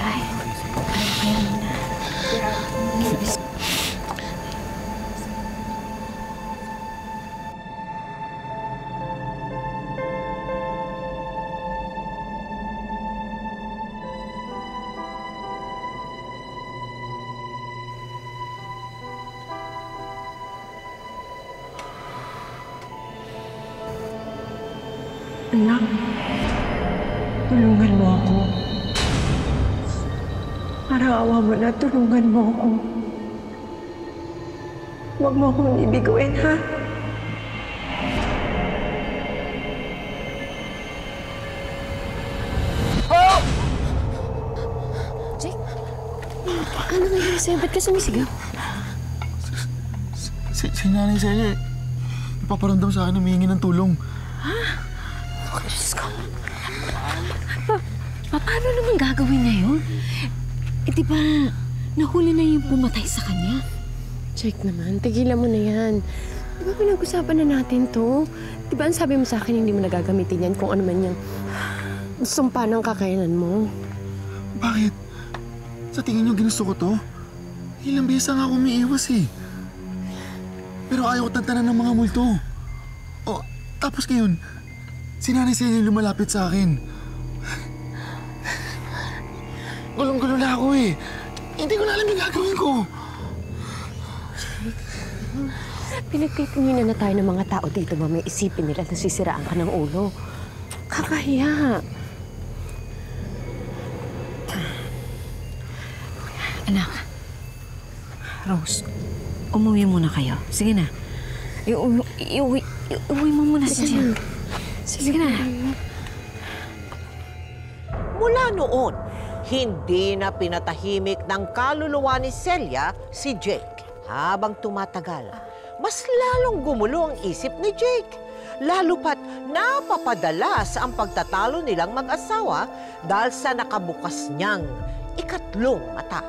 Tay, ano kayo muna? Anak, tulungan mo ako. Parang awa mo na, tulungan mo ako. Huwag mo akong ibiguin, ha? Oh! Jake, ano nangyari sa'yo? Ba't ka sumisigaw? Si Nanay Celia, ipaparamdam sa akin na humihingi ng tulong. Ha? Diyos ko. Paano naman gagawin niya yun? Eh, di ba nahuli na yung pumatay sa kanya? Jake naman, tigilan mo na yan. Di ba pinag-usapan na natin to? Di ba ang sabi mo sa akin hindi mo nagagamitin yan kung ano man yung sumpa ng kakayanan mo? Bakit? Sa tingin niyo ginusto ko to? Ilang beses nga ako umiiwas eh. Pero ayaw ko tantanan ng mga multo. O, tapos ngayon, si Nanay Celia lumalapit sa akin. Gulong-gulo na ako eh. Hindi ko na alam yung gagawin ko. Pinagtitinginan na tayo ng mga tao dito, mamaya isipin nila na sisiraan ka ng ulo. Kakahiya. Anak, Rose, umuwi muna kayo. Sige na. Iuwi mo muna si Jim. Sige na. Mula noon, hindi na pinatahimik ng kaluluwa ni Celia si Jake. Habang tumatagal, mas lalong gumulo ang isip ni Jake. Lalo pat napapadalas ang pagtatalo nilang mag-asawa dahil sa nakabukas niyang ikatlong mata.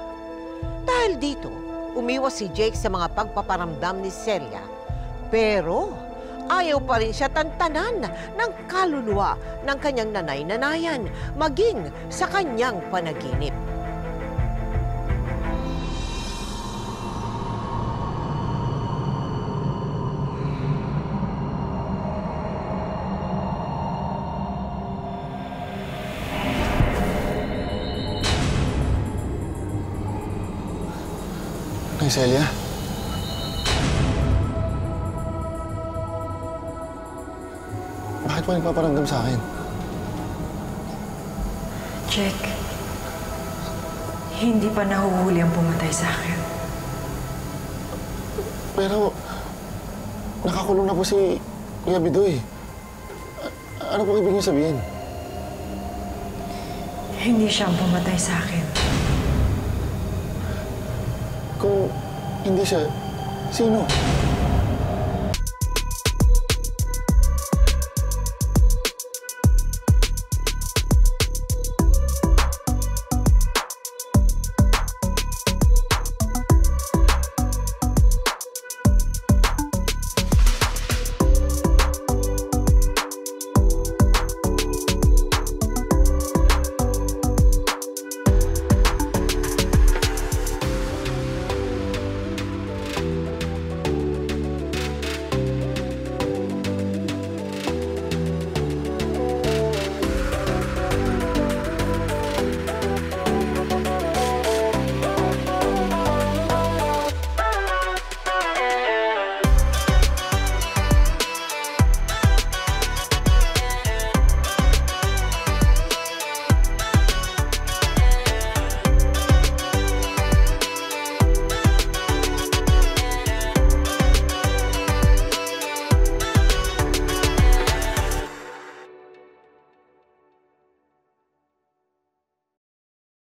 Dahil dito, umiwas si Jake sa mga pagpaparamdam ni Celia. Pero ayaw pa rin siya tantanan ng kaluluwa ng kanyang nanay-nanayan, maging sa kanyang panaginip. Nay Celia? Bakit mo nagpaparamdam sa akin? Jake, hindi pa nahuhuli ang pumatay sa akin. Pero, nakakulong na po si Kuya Bidoy. Ano pong ibig niyo sabihin? Hindi siya ang pumatay sa akin. Kung hindi siya, sino?